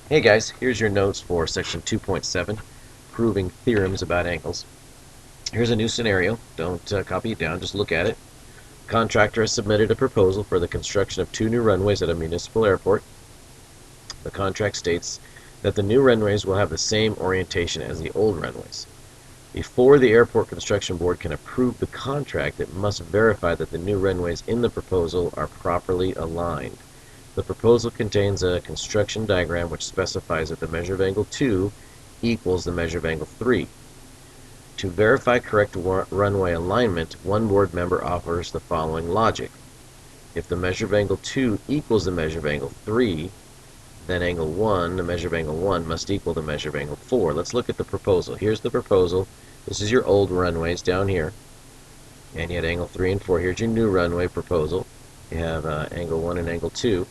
Hey guys, here's your notes for section 2.7, proving theorems about angles. Here's a new scenario. Don't copy it down, just look at it. Contractor has submitted a proposal for the construction of 2 new runways at a municipal airport. The contract states that the new runways will have the same orientation as the old runways. Before the airport construction board can approve the contract, it must verify that the new runways in the proposal are properly aligned. The proposal contains a construction diagram which specifies that the measure of angle 2 equals the measure of angle 3. To verify correct runway alignment, one board member offers the following logic. If the measure of angle 2 equals the measure of angle 3, then angle 1, the measure of angle 1, must equal the measure of angle 4. Let's look at the proposal. Here's the proposal. This is your old runways down here. And you had angle 3 and 4. Here's your new runway proposal. You have angle 1 and angle 2.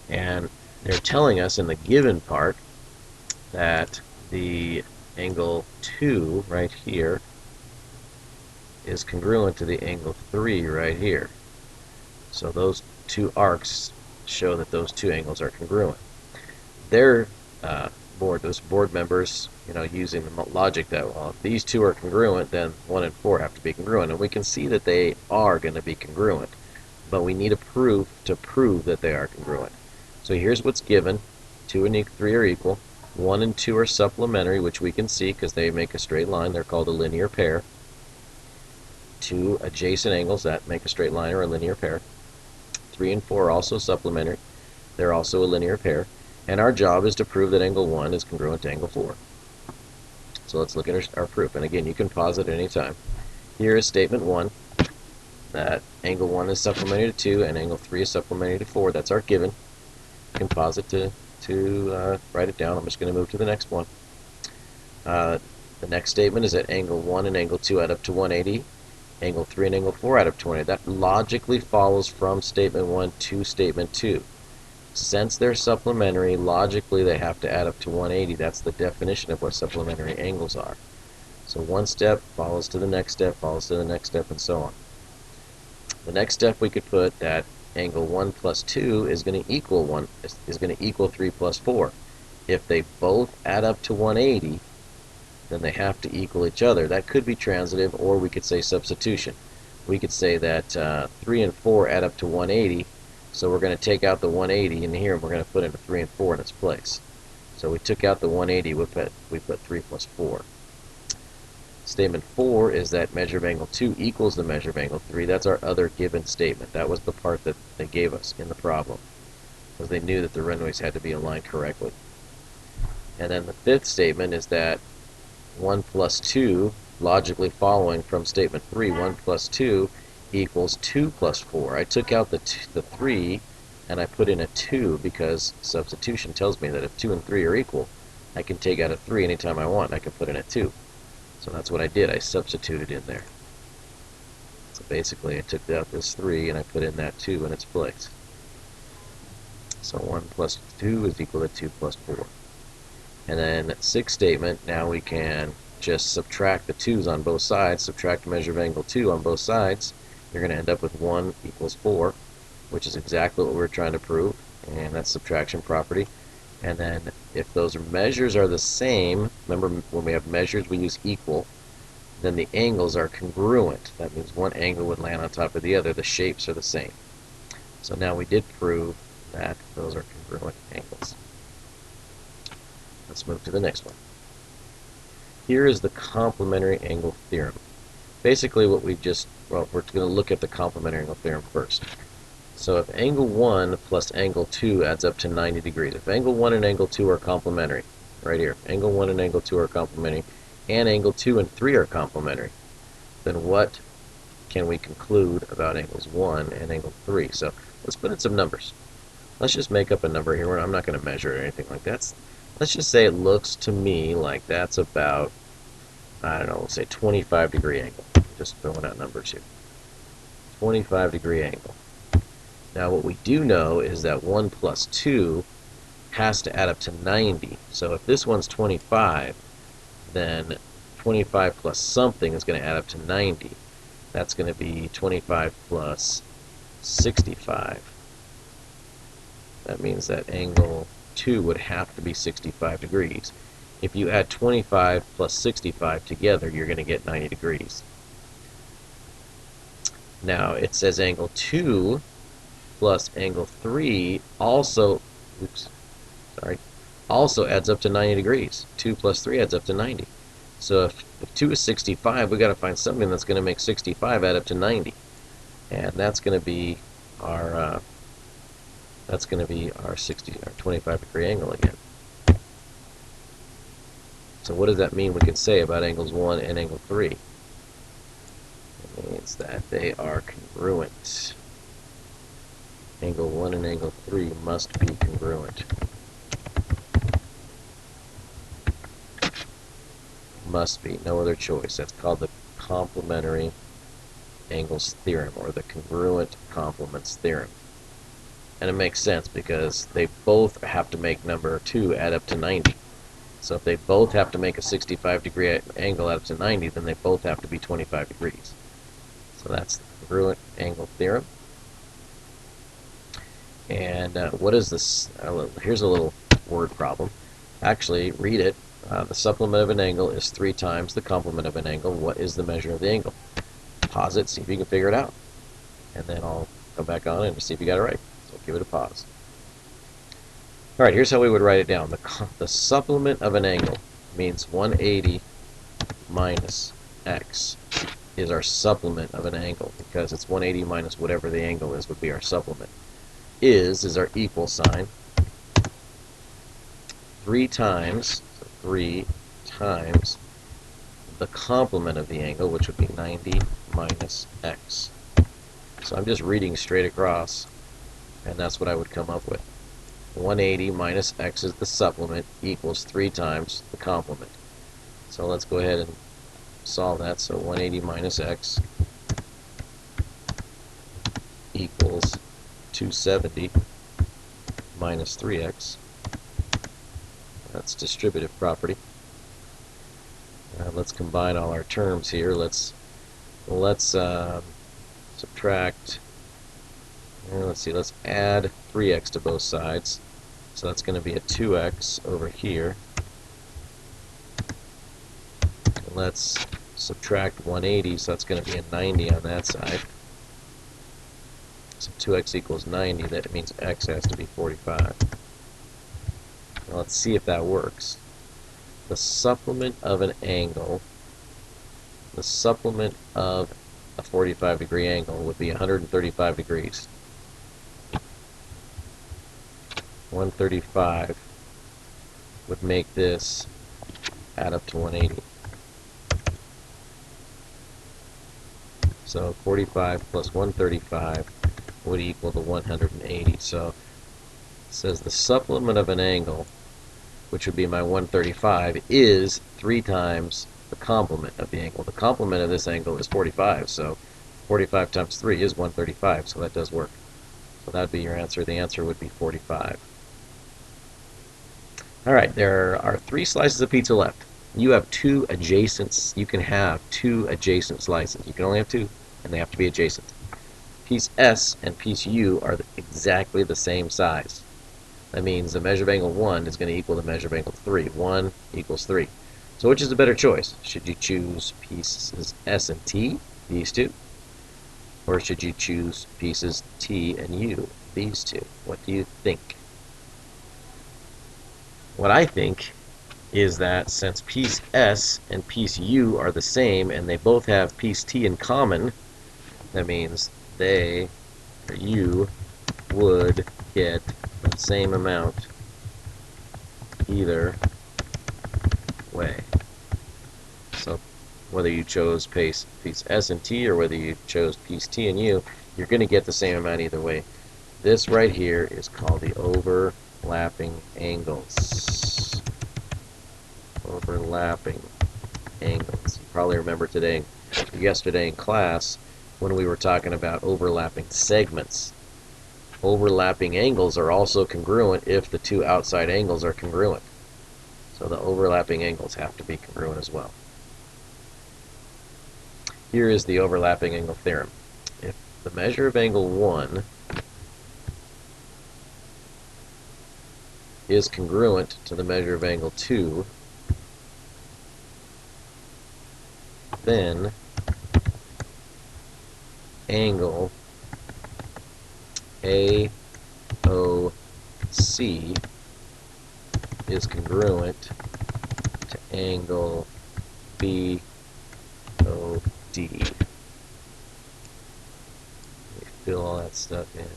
And they're telling us in the given part that the angle 2 right here is congruent to the angle 3 right here. So those two arcs show that those two angles are congruent. Their those board members, using the logic that, well, if these two are congruent, then 1 and 4 have to be congruent. And we can see that they are going to be congruent. But we need a proof to prove that they are congruent. So here's what's given. 2 and 3 are equal. 1 and 2 are supplementary, which we can see because they make a straight line. They're called a linear pair. 2 adjacent angles that make a straight line or a linear pair. 3 and 4 are also supplementary. They're also a linear pair. And our job is to prove that angle 1 is congruent to angle 4. So let's look at our proof. And again, you can pause it at any time. Here is statement 1, that angle 1 is supplementary to 2 and angle 3 is supplementary to 4. That's our given. You can pause it to write it down. I'm just going to move to the next one. The next statement is that angle 1 and angle 2 add up to 180. Angle 3 and angle 4 add up to 180. That logically follows from statement 1 to statement 2. Since they're supplementary, logically they have to add up to 180. That's the definition of what supplementary angles are. So one step follows to the next step, follows to the next step, and so on. The next step we could put that angle 1 plus 2 is going to equal 3 plus 4. If they both add up to 180, then they have to equal each other. That could be transitive, or we could say substitution. We could say that 3 and 4 add up to 180, so we're going to take out the 180 in here, and we're going to put in a 3 and 4 in its place. So we took out the 180, we put 3 plus 4. Statement 4 is that measure of angle 2 equals the measure of angle 3. That's our other given statement. That was the part that they gave us in the problem, because they knew that the runways had to be aligned correctly. And then the fifth statement is that 1 plus 2, logically following from statement 3, 1 plus 2 equals 2 plus 4. I took out the 3 and I put in a 2 because substitution tells me that if 2 and 3 are equal, I can take out a 3 anytime I want, and I can put in a 2. So that's what I did. I substituted in there. So basically I took out this 3 and I put in that 2 in its place. So 1 plus 2 is equal to 2 plus 4. And then sixth statement, now we can just subtract the 2's on both sides, subtract the measure of angle 2 on both sides. You're going to end up with 1 equals 4, which is exactly what we're trying to prove, and that's subtraction property. And then if those measures are the same, remember when we have measures we use equal, then the angles are congruent. That means one angle would land on top of the other. The shapes are the same. So now we did prove that those are congruent angles. Let's move to the next one. Here is the complementary angle theorem. Basically what we're going to look at the complementary angle theorem first. So if angle 1 plus angle 2 adds up to 90 degrees, if angle 1 and angle 2 are complementary, right here, angle 1 and angle 2 are complementary, and angle 2 and 3 are complementary, then what can we conclude about angles 1 and angle 3? So let's put in some numbers. Let's just make up a number here. I'm not going to measure it or anything like that. Let's just say it looks to me like that's about, I don't know, we'll say 25 degree angle. Just throwing out numbers here. 25 degree angle. Now what we do know is that 1 plus 2 has to add up to 90. So if this one's 25, then 25 plus something is going to add up to 90. That's going to be 25 plus 65. That means that angle 2 would have to be 65 degrees. If you add 25 plus 65 together, you're going to get 90 degrees. Now, it says angle 2 plus angle 3 also, also adds up to 90 degrees. 2 plus 3 adds up to 90. So if 2 is 65, we've got to find something that's going to make 65 add up to 90. And that's going to be our 25 degree angle again. So what does that mean we can say about angles 1 and angle 3? It means that they are congruent. Angle 1 and angle 3 must be congruent. Must be, no other choice. That's called the complementary angles theorem, or the congruent complements theorem. And it makes sense because they both have to make number 2 add up to 90. So if they both have to make a 65 degree angle add up to 90, then they both have to be 25 degrees. So that's the congruent angle theorem. And what is this? Here's a little word problem. Actually, read it. The supplement of an angle is 3 times the complement of an angle. What is the measure of the angle? Pause it, see if you can figure it out. And then I'll come back on and see if you got it right. So give it a pause. All right, here's how we would write it down. The supplement of an angle means 180 minus x is our supplement of an angle, because it's 180 minus whatever the angle is would be our supplement. Is our equal sign. 3 times the complement of the angle, which would be 90 minus x. So I'm just reading straight across, and that's what I would come up with. 180 minus x is the supplement, equals 3 times the complement. So let's go ahead and solve that. So 180 minus x equals 270 minus 3x. That's distributive property. Let's combine all our terms here. Let's subtract. Let's see. Let's add 3x to both sides. So that's going to be a 2x over here. And let's subtract 180. So that's going to be a 90 on that side. So 2x equals 90. That means x has to be 45. Now let's see if that works. The supplement of an angle, the supplement of a 45 degree angle would be 135 degrees. 135 would make this add up to 180. So 45 plus 135 would equal to 180. So it says the supplement of an angle, which would be my 135, is 3 times the complement of the angle. The complement of this angle is 45, so 45 times 3 is 135, so that does work. So that would be your answer. The answer would be 45. Alright, there are 3 slices of pizza left. You have 2 adjacent, you can have 2 adjacent slices. You can only have 2, and they have to be adjacent. Piece S and piece U are exactly the same size. That means the measure of angle 1 is going to equal the measure of angle 3. 1 equals 3. So which is the better choice? Should you choose pieces S and T, these 2? Or should you choose pieces T and U, these 2? What do you think? What I think is that since piece S and piece U are the same and they both have piece T in common, that means they, or you, would get the same amount either way. So whether you chose piece S and T or whether you chose piece T and U, you're going to get the same amount either way. This right here is called the overlapping angles. Overlapping angles. You probably remember yesterday in class when we were talking about overlapping segments. Overlapping angles are also congruent if the 2 outside angles are congruent. So the overlapping angles have to be congruent as well. Here is the overlapping angle theorem. If the measure of angle 1 is congruent to the measure of angle 2, then angle AOC is congruent to angle BOD. Fill all that stuff in.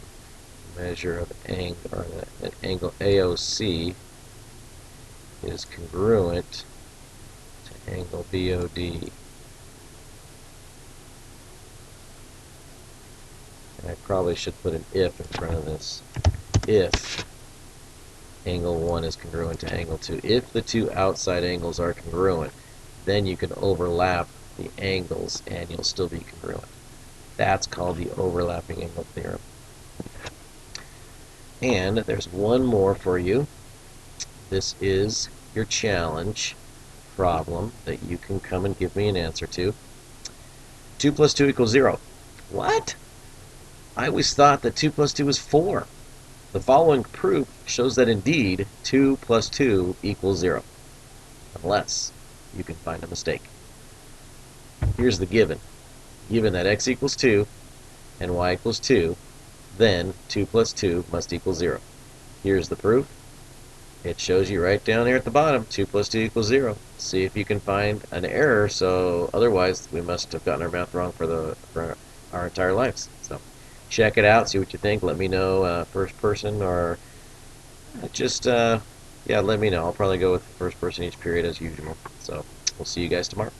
Measure of angle, or the angle AOC is congruent to angle BOD. And I probably should put an if in front of this. If angle 1 is congruent to angle 2. If the two outside angles are congruent, then you can overlap the angles and you'll still be congruent. That's called the overlapping angle theorem. And there's one more for you. This is your challenge problem that you can come and give me an answer to. 2 plus 2 equals 0. What? I always thought that 2 plus 2 was 4. The following proof shows that indeed 2 plus 2 equals 0, unless you can find a mistake. Here's the given. Given that x equals 2 and y equals 2, then 2 plus 2 must equal 0. Here's the proof. It shows you right down here at the bottom, 2 plus 2 equals 0. See if you can find an error, so otherwise we must have gotten our math wrong for our entire lives. So check it out, see what you think. Let me know first person, or just, yeah, let me know. I'll probably go with first person each period as usual. So we'll see you guys tomorrow.